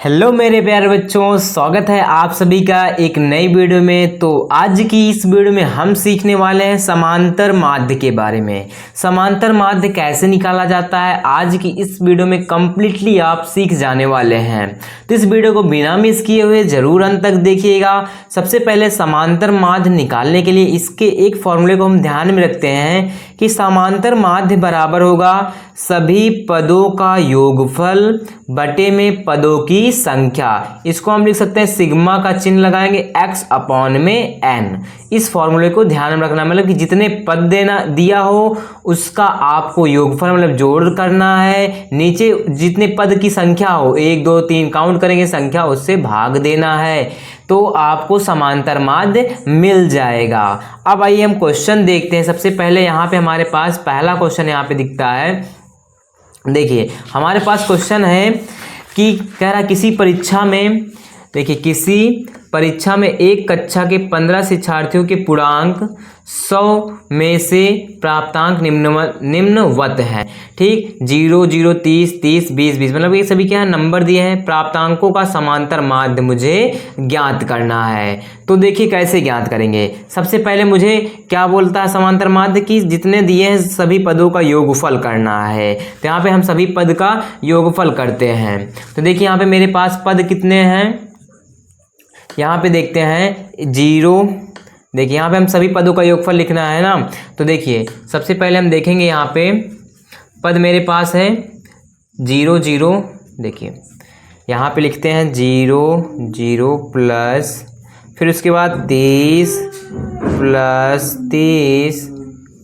Hello मेरे प्यारे बच्चों, स्वागत है आप सभी का एक नई वीडियो में। तो आज की इस वीडियो में हम सीखने वाले हैं समांतर माध्य के बारे में। समांतर माध्य कैसे निकाला जाता है आज की इस वीडियो में कंप्लीटली आप सीख जाने वाले हैं। तो इस वीडियो को बिना मिस किए हुए जरूर अंत तक देखिएगा। सबसे पहले समांतर माध्य निकालने के लिए इसके एक फॉर्मूले को हम ध्यान में रखते हैं कि समांतर माध्य बराबर होगा सभी पदों का योगफल बटे में पदों की संख्या। इसको हम लिख सकते हैं सिग्मा का चिन्ह लगाएंगे x अपॉन में n। इस फॉर्मूले को ध्यान में रखना, मतलब कि जितने पद देना दिया हो उसका आपको योगफल मतलब जोड़ करना है। नीचे जितने पद की संख्या हो 1 2 3 काउंट करेंगे संख्या, उससे भाग देना है तो आपको समांतर माध्य मिल जाएगा। अब आइए हम क्वेश्चन देखते हैं। सबसे पहले यहाँ पे हमारे पास पहला क्वेश्चन यहाँ पे दिखता है। देखिए हमारे पास क्वेश्चन है कि कह रहा किसी परीक्षा में, देखिए किसी परीक्षा में एक कक्षा के 15 शिक्षार्थियों के पूर्णांक 100 में से प्राप्तांक निम्नवत है। ठीक, 0 0 30 30 20 20 मतलब ये सभी क्या है नंबर दिए हैं। प्राप्तांकों का समांतर माध्य मुझे ज्ञात करना है। तो देखिए कैसे ज्ञात करेंगे। सबसे पहले मुझे क्या बोलता है समांतर माध्य की जितने दिए हैं सभी पदों का योगफल करना है। तो यहाँ पे हम सभी पद का योगफल करते हैं। तो देखिए यहाँ पे मेरे पास पद कितने हैं, यहाँ पे देखते हैं 0। देखिए यहाँ पे हम सभी पदों का योगफल लिखना है ना। तो देखिए सबसे पहले हम देखेंगे यहाँ पे पद मेरे पास है 0 0। देखिए यहाँ पे लिखते हैं 0 0 प्लस, फिर उसके बाद 30 प्लस 30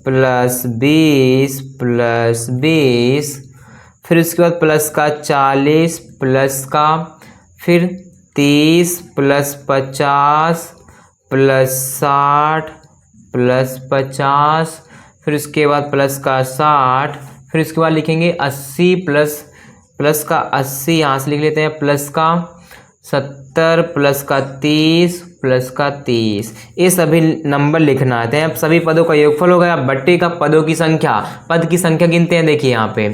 प्लस 20 प्लस 20, फिर उसके बाद प्लस का 40 प्लस का, फिर 30 प्लस 50 प्लस 60 प्लस 50, फिर उसके बाद प्लस का 60, फिर उसके बाद लिखेंगे 80 प्लस का 80 यहाँ से लिख लेते हैं, प्लस का 70 प्लस का 30 प्लस का 30। ये सभी नंबर लिखना है। अब सभी पदों का योगफल हो गया बट्टे का पदों की संख्या। पद की संख्या गिनते हैं। देखिए यहाँ पे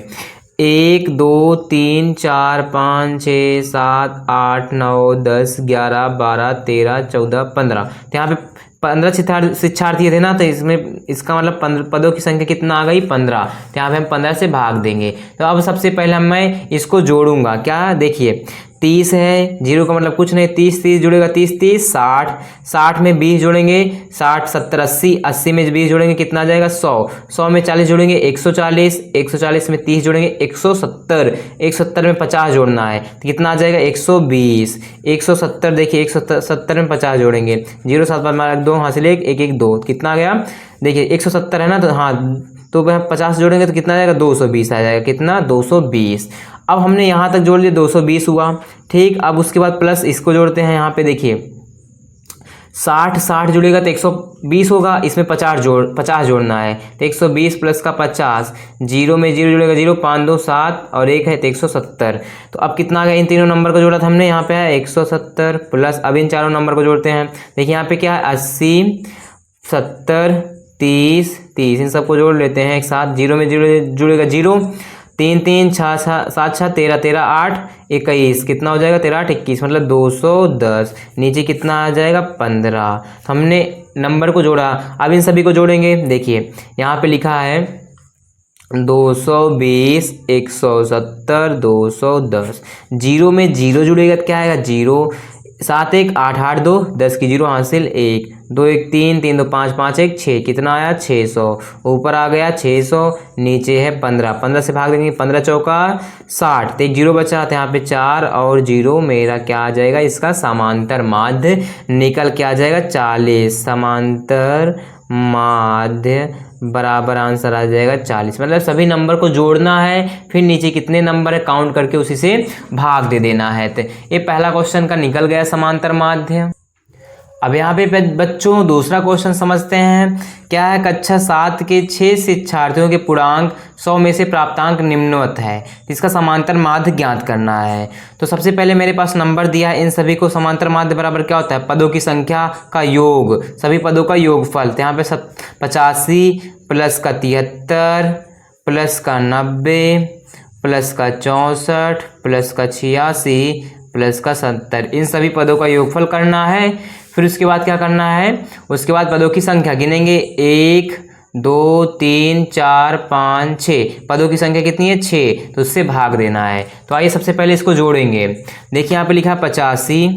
1 2 3 4 5 6 7 8 9 10 11 12 13 14 15। तो यहाँ पे 15 शिक्षार्थी थे ना, तो इसमें इसका मतलब 15 पदों की संख्या कितना आ गई 15। तो यहाँ पे हम 15 से भाग देंगे। तो अब सबसे पहले मैं इसको जोड़ूंगा। क्या, देखिए 30 है, 0 का मतलब कुछ नहीं, 30 30 जुड़ेगा 30 30 60 60 में 20 जोड़ेंगे 60 70 80 80 में 20 जोड़ेंगे कितना आ जाएगा 100 100 में 40 जोड़ेंगे 140 140 में 30 जोड़ेंगे 170 170 में 50 जोड़ना है तो कितना आ जाएगा 120 170। देखिए 170 में 50 जोड़ेंगे 0 7 5 2 हासिल 1 1 1 2 कितना आ गया। देखिए 170 है ना, तो हाँ तो 50 जोड़ेंगे तो कितना आ जाएगा 220 आ जाएगा। कितना 220। अब हमने यहाँ तक जोड़ लिया 220 हुआ। ठीक, अब उसके बाद प्लस इसको जोड़ते हैं। यहाँ पे देखिए 60 60 जुड़ेगा तो 120 होगा, इसमें 50 जोड़ना है तो 120 प्लस का 50, 0 में 0 जुड़ेगा 0 5 2 7 और 1 है तो 170। तो अब कितना आ गया, इन तीनों नंबर को जोड़ा था हमने, यहाँ पे है 170 प्लस, अब इन चारों नंबर को जोड़ते हैं। देखिए यहाँ पे क्या है 80 70 30 30, इन सबको जोड़ लेते हैं एक साथ। 0 में 0 जुड़ेगा 0, 3 3 6 7 6 13 13 8 21 कितना हो जाएगा 13 8 21 मतलब 210। नीचे कितना आ जाएगा 15। तो हमने नंबर को जोड़ा, अब इन सभी को जोड़ेंगे। देखिए यहाँ पे लिखा है 220 170 210। 0 में 0 जुड़ेगा तो क्या आएगा 0, 7 1 8 8 2 10 की 0 हासिल 1 2 1 3 3 2 5 5 1 6 कितना आया 600। ऊपर आ गया 600, नीचे है 15 15 से भाग देंगे 15 चौका 60 तो एक 0 बचा तो यहाँ पे 4 और 0 मेरा क्या आ जाएगा, इसका समांतर माध्य निकल के आ जाएगा 40। समांतर माध्य बराबर आंसर आ जाएगा 40। मतलब सभी नंबर को जोड़ना है, फिर नीचे कितने नंबर है काउंट करके उसी से भाग दे देना है। तो ये पहला क्वेश्चन का निकल गया समांतर माध्य। अब यहाँ पे बच्चों दूसरा क्वेश्चन समझते हैं। क्या है, कक्षा 7 के 6 शिक्षार्थियों के पूर्णांक 100 में से प्राप्तांक निम्नवत है, इसका समांतर माध्य ज्ञात करना है। तो सबसे पहले मेरे पास नंबर दिया है, इन सभी को समांतर माध्य बराबर क्या होता है, पदों की संख्या का योग, सभी पदों का योगफल। तो यहाँ पे 85 प्लस का 73 प्लस का 90 प्लस का 64 प्लस का 86 प्लस का 70, इन सभी पदों का योगफल करना है। फिर उसके बाद क्या करना है, उसके बाद पदों की संख्या गिनेंगे, 1 2 3 4 5 6, पदों की संख्या कितनी है 6, तो उससे भाग देना है। तो आइए सबसे पहले इसको जोड़ेंगे। देखिए यहाँ पे लिखा 85,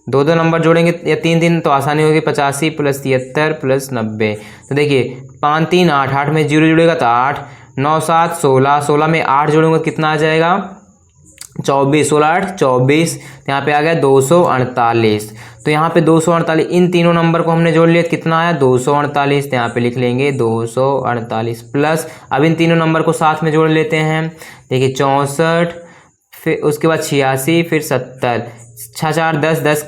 दो दो नंबर जोड़ेंगे या 3 3 तो आसानी होगी, 85 प्लस 73 प्लस 90। तो देखिए 5 3 8, 8 में 0 जुड़ेगा तो 8, 9 7 16, 16 में 8 जोड़ूंगा कितना आ जाएगा 24, 16 8 24, तो यहाँ पे आ गया 248। तो यहाँ पे 248, इन तीनों नंबर को हमने जोड़ लिया, कितना आया 248, तो यहाँ पे लिख लेंगे 248 प्लस, अब इन तीनों नंबर को साथ में जोड़ लेते हैं। देखिए 64, फिर उसके बाद 86, फिर 70, 6 4 10 10,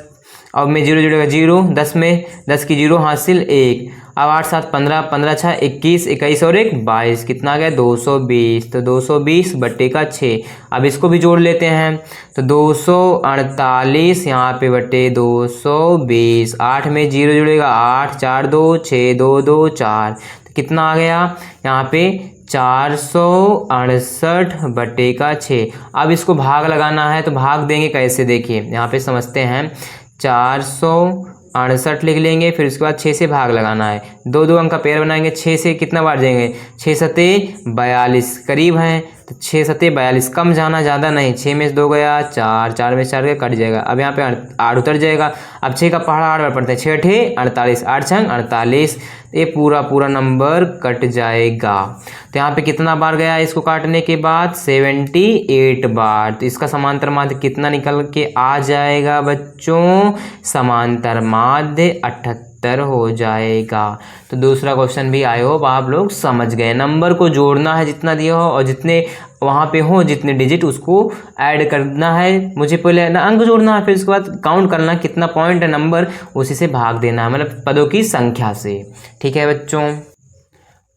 अब में 0 जुड़ेगा 0, 10 में 10 की 0 हासिल 1, अब 8 7 15, 15 6 21, 21 और 1 22, कितना आ गया 220। तो 220 बट्टे का 6, अब इसको भी जोड़ लेते हैं। तो 248 यहाँ पे बट्टे 220, 8 में 0 जुड़ेगा 8, 4 2 6 2 2 4, तो कितना आ गया यहाँ पे 468 बट्टे का 6। अब इसको भाग लगाना है, तो भाग देंगे कैसे, देखिए यहाँ पे समझते हैं। 468 लिख लेंगे, फिर उसके बाद 6 से भाग लगाना है, दो दो अंक का पेयर बनाएंगे, 6 से कितना बार जाएंगे 6 सते 42, करीब हैं तो 6 सते 42, कम जाना ज़्यादा नहीं, 6 में से 2 गया 4, 4 में से 4 गया कट जाएगा। अब यहाँ पे 8 उतर जाएगा, अब 6 का पहाड़ा 8 बार पढ़ते हैं, 6 8 48, 8 6 48, ये पूरा नंबर कट जाएगा। तो यहाँ पे कितना बार गया इसको काटने के बाद 78 बार, तो इसका समांतर माध्य कितना निकल के आ जाएगा बच्चों, समांतर माध्य 78 हो जाएगा। तो दूसरा क्वेश्चन भी आई होप आप लोग समझ गए, नंबर को जोड़ना है जितना दिया हो और जितने वहाँ पे हो जितने डिजिट उसको ऐड करना है, मुझे पहले ना अंक जोड़ना है, फिर उसके बाद काउंट करना कितना पॉइंट है नंबर, उसी से भाग देना है, मतलब पदों की संख्या से। ठीक है बच्चों,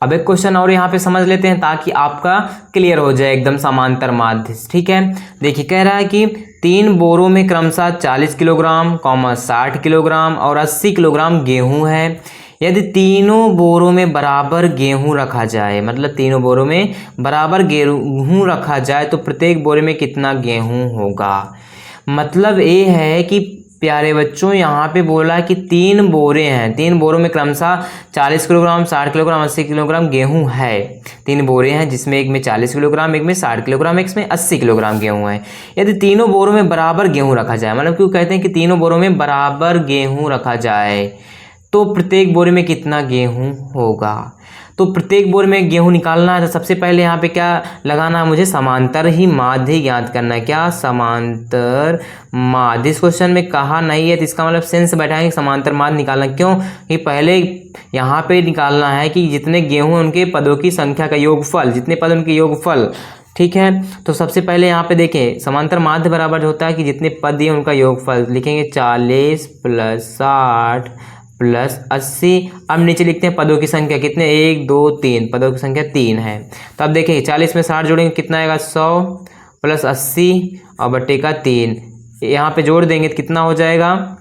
अब एक क्वेश्चन और यहाँ पे समझ लेते हैं ताकि आपका क्लियर हो जाए एकदम समांतर माध्य। ठीक है, देखिए कह रहा है कि 3 बोरों में क्रमशः 40 किलोग्राम, 60 किलोग्राम और 80 किलोग्राम गेहूं है। यदि तीनों बोरों में बराबर गेहूं रखा जाए, मतलब तीनों बोरों में बराबर गेहूं रखा जाए तो प्रत्येक बोरे में कितना गेहूं होगा। मतलब ये है कि प्यारे बच्चों यहाँ पे बोला कि 3 बोरे हैं, 3 बोरों में क्रमशः 40 किलोग्राम, 60 किलोग्राम, 80 किलोग्राम गेहूं है। 3 बोरे हैं जिसमें एक में 40 किलोग्राम, एक में 60 किलोग्राम, एक में 80 किलोग्राम गेहूं है। यदि तीनों बोरों में बराबर गेहूं रखा जाए, मतलब क्यों कहते हैं कि तीनों बोरों में बराबर गेहूं रखा जाए तो प्रत्येक बोरे में कितना गेहूं होगा। तो प्रत्येक बोरे में गेहूं निकालना है तो सबसे पहले यहाँ पे क्या लगाना है, मुझे समांतर ही माध्य ज्ञात करना है। क्या, समांतर माध्य। इस क्वेश्चन में कहा नहीं है तो इसका मतलब सेंस बैठाएंगे समांतर माध्य निकालना, क्यों कि पहले यहाँ पे निकालना है कि जितने गेहूं उनके पदों की संख्या का योगफल, जितने पद उनके योगफल। ठीक है, तो सबसे पहले यहाँ पे देखें समांतर माध्य बराबर होता है कि जितने पद दिए उनका योगफल, लिखेंगे 40 प्लस 60 प्लस 80। अब नीचे लिखते हैं पदों की संख्या कितने, 1 2 3, पदों की संख्या 3 है। तो अब देखिए 40 में 60 जोड़ेंगे कितना आएगा 100 प्लस 80 और बट्टे का 3, यहाँ पे जोड़ देंगे तो कितना हो जाएगा,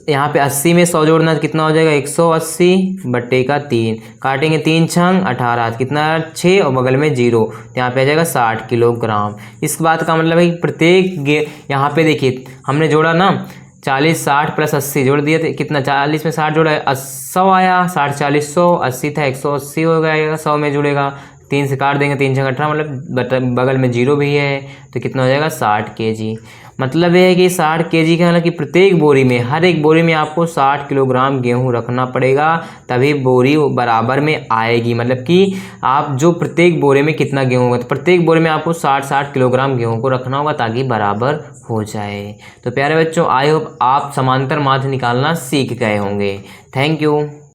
यहाँ पे 80 में 100 जोड़ना तो कितना हो जाएगा 180 बट्टे का 3, काटेंगे 3 छंग 18, कितना 6 और बगल में 0, यहाँ पे आ जाएगा 60 किलोग्राम। इस बात का मतलब है कि प्रत्येक यहाँ पे देखिए हमने जोड़ा ना 40 60 प्लस 80 जोड़ दिया तो कितना, 40 में 60 जोड़ा 100 आया, 60 40 100, 80 था 180 हो गया, 100 में जुड़ेगा 3 से काट देंगे 3 छः 18, मतलब बगल में 0 भी है तो कितना हो जाएगा 60 kg। मतलब ये है कि 60 kg का मतलब कि प्रत्येक बोरी में, हर एक बोरी में आपको 60 किलोग्राम गेहूं रखना पड़ेगा तभी बोरी बराबर में आएगी। मतलब कि आप जो प्रत्येक बोरे में कितना गेहूं होगा तो प्रत्येक बोरे में आपको 60 किलोग्राम गेहूं को रखना होगा ताकि बराबर हो जाए। तो प्यारे बच्चों आई होप आप समांतर माध्य निकालना सीख गए होंगे। Thank you.